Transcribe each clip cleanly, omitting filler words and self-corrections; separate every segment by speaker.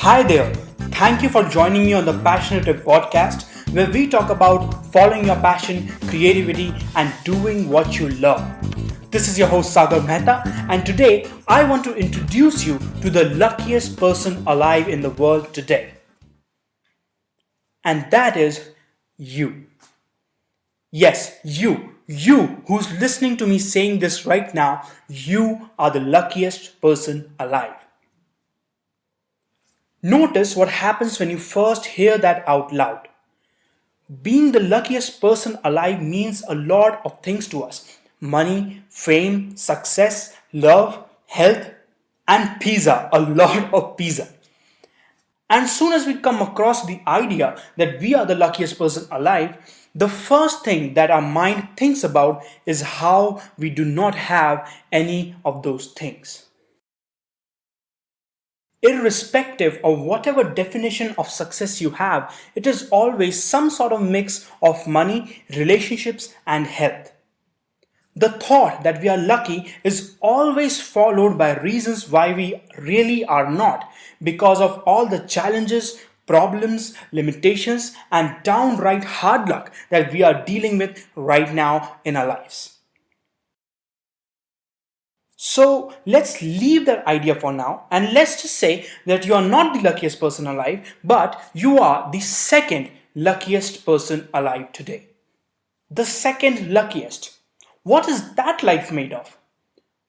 Speaker 1: Hi there. Thank you for joining me on the Passionative podcast, where we talk about following your passion, creativity, and doing what you love. This is your host Sagar Mehta, and today I want to introduce you to the luckiest person alive in the world today. And that is you. Yes, you. You who's listening to me saying this right now, you are the luckiest person alive. Notice what happens when you first hear that out loud. Being the luckiest person alive means a lot of things to us: money, fame, success, love, health, and pizza. A lot of pizza. And soon as we come across the idea that we are the luckiest person alive, the first thing that our mind thinks about is how we do not have any of those things. Irrespective of whatever definition of success you have, it is always some sort of mix of money, relationships, and health. The thought that we are lucky is always followed by reasons why we really are not, because of all the challenges, problems, limitations, and downright hard luck that we are dealing with right now in our lives. So let's leave that idea for now and let's just say that you are not the luckiest person alive, but you are the second luckiest person alive today. The second luckiest. What is that life made of?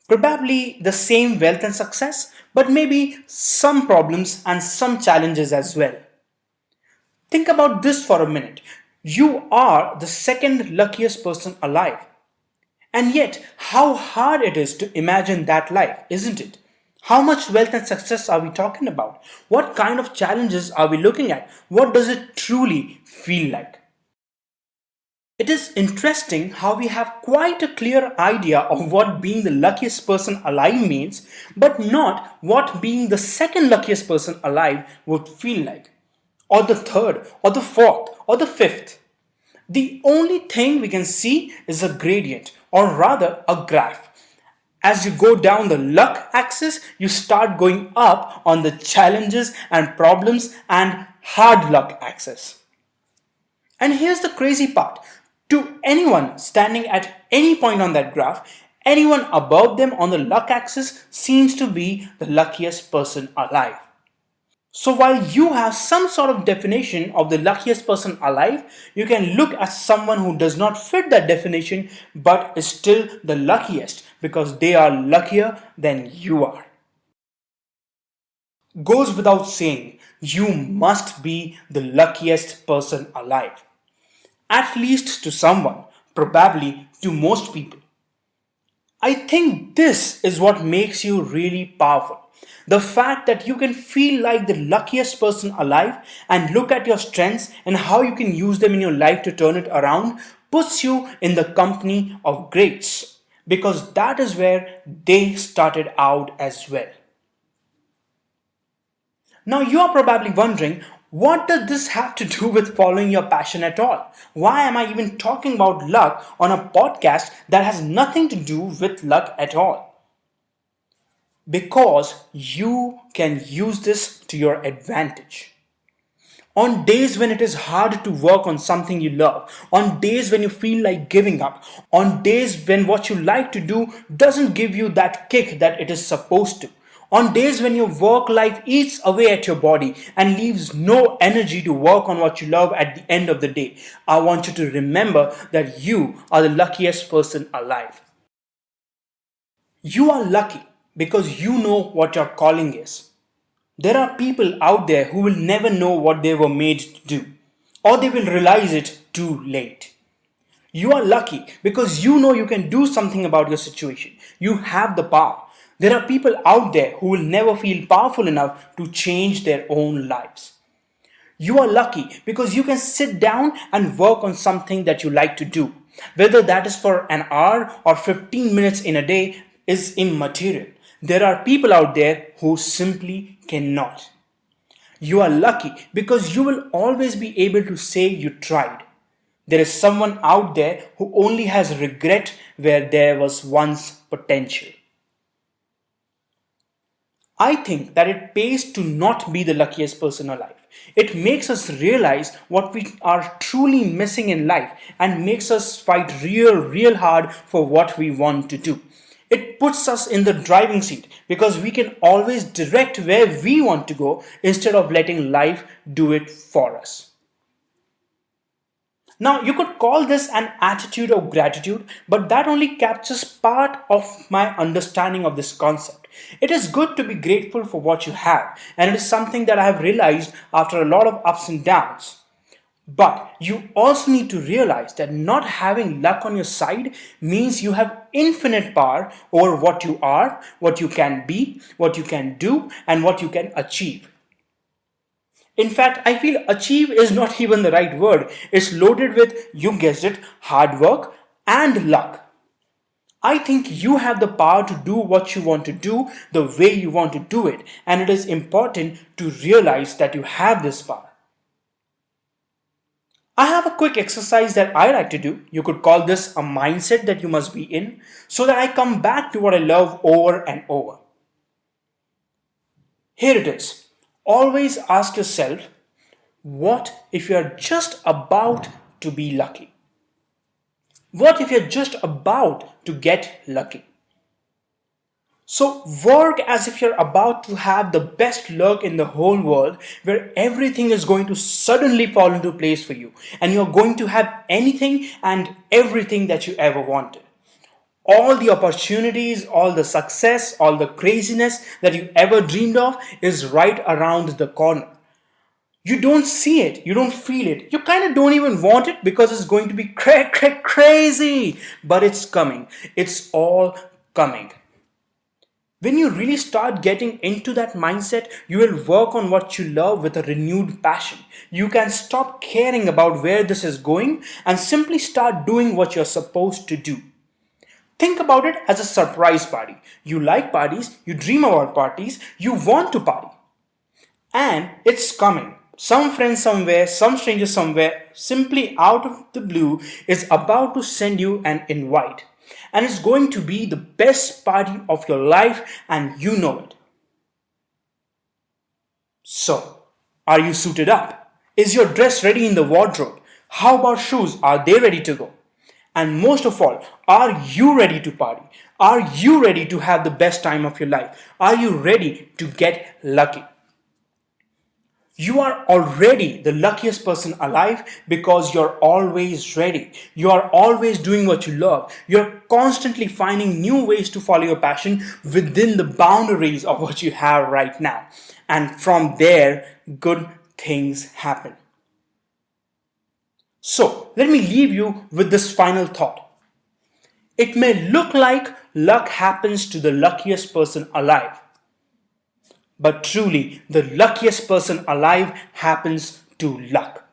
Speaker 1: Probably the same wealth and success, but maybe some problems and some challenges as well. Think about this for a minute. You are the second luckiest person alive. And yet, how hard it is to imagine that life, isn't it? How much wealth and success are we talking about? What kind of challenges are we looking at? What does it truly feel like? It is interesting how we have quite a clear idea of what being the luckiest person alive means, but not what being the second luckiest person alive would feel like, or the third, or the fourth, or the fifth. The only thing we can see is a gradient, or rather a graph. As you go down the luck axis, you start going up on the challenges and problems and hard luck axis. And here's the crazy part. To anyone standing at any point on that graph, anyone above them on the luck axis seems to be the luckiest person alive. So while you have some sort of definition of the luckiest person alive, you can look at someone who does not fit that definition but is still the luckiest because they are luckier than you are. Goes without saying, you must be the luckiest person alive. At least to someone, probably to most people. I think this is what makes you really powerful. The fact that you can feel like the luckiest person alive and look at your strengths and how you can use them in your life to turn it around puts you in the company of greats, because that is where they started out as well. Now you are probably wondering, what does this have to do with following your passion at all? Why am I even talking about luck on a podcast that has nothing to do with luck at all? Because you can use this to your advantage. On days when it is hard to work on something you love, on days when you feel like giving up, on days when what you like to do doesn't give you that kick that it is supposed to, on days when your work life eats away at your body and leaves no energy to work on what you love at the end of the day, I want you to remember that you are the luckiest person alive. You are lucky because you know what your calling is. There are people out there who will never know what they were made to do, or they will realize it too late. You are lucky because you know you can do something about your situation. You have the power. There are people out there who will never feel powerful enough to change their own lives. You are lucky because you can sit down and work on something that you like to do. Whether that is for an hour or 15 minutes in a day is immaterial. There are people out there who simply cannot. You are lucky because you will always be able to say you tried. There is someone out there who only has regret where there was once potential. I think that it pays to not be the luckiest person alive. It makes us realize what we are truly missing in life and makes us fight real hard for what we want to do. It puts us in the driving seat because we can always direct where we want to go instead of letting life do it for us. Now, you could call this an attitude of gratitude, but that only captures part of my understanding of this concept. It is good to be grateful for what you have, and it is something that I have realized after a lot of ups and downs. But you also need to realize that not having luck on your side means you have infinite power over what you are, what you can be, what you can do, and what you can achieve. In fact, I feel achieve is not even the right word. It's loaded with, you guessed it, hard work and luck. I think you have the power to do what you want to do the way you want to do it, and it is important to realize that you have this power. I have a quick exercise that I like to do. You could call this a mindset that you must be in, so that I come back to what I love over and over. Here it is. Always ask yourself, what if you are just about to be lucky? What if you're just about to get lucky? So work as if you're about to have the best luck in the whole world, where everything is going to suddenly fall into place for you and you're going to have anything and everything that you ever wanted. All the opportunities, all the success, all the craziness that you ever dreamed of is right around the corner. You don't see it, you don't feel it, you kind of don't even want it because it's going to be crazy, but it's coming. It's all coming. When you really start getting into that mindset, you will work on what you love with a renewed passion. You can stop caring about where this is going and simply start doing what you're supposed to do. Think about it as a surprise party. You like parties, you dream about parties, you want to party. And it's coming. Some friend somewhere, some stranger somewhere, simply out of the blue, is about to send you an invite. And it's going to be the best party of your life, and you know it. So, are you suited up? Is your dress ready in the wardrobe? How about shoes? Are they ready to go? And most of all, are you ready to party? Are you ready to have the best time of your life? Are you ready to get lucky? You are already the luckiest person alive because you're always ready. You are always doing what you love. You're constantly finding new ways to follow your passion within the boundaries of what you have right now. And from there, good things happen. So, let me leave you with this final thought. It may look like luck happens to the luckiest person alive. But truly, the luckiest person alive happens to luck.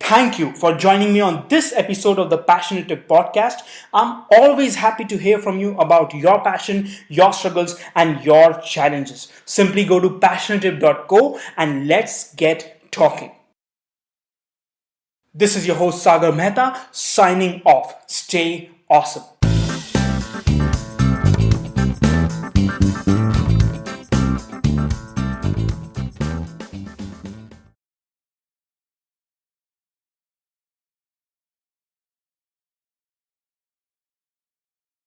Speaker 1: Thank you for joining me on this episode of the Passionative podcast. I'm always happy to hear from you about your passion, your struggles, and your challenges. Simply go to Passionative.co and let's get talking. This is your host Sagar Mehta signing off. Stay awesome.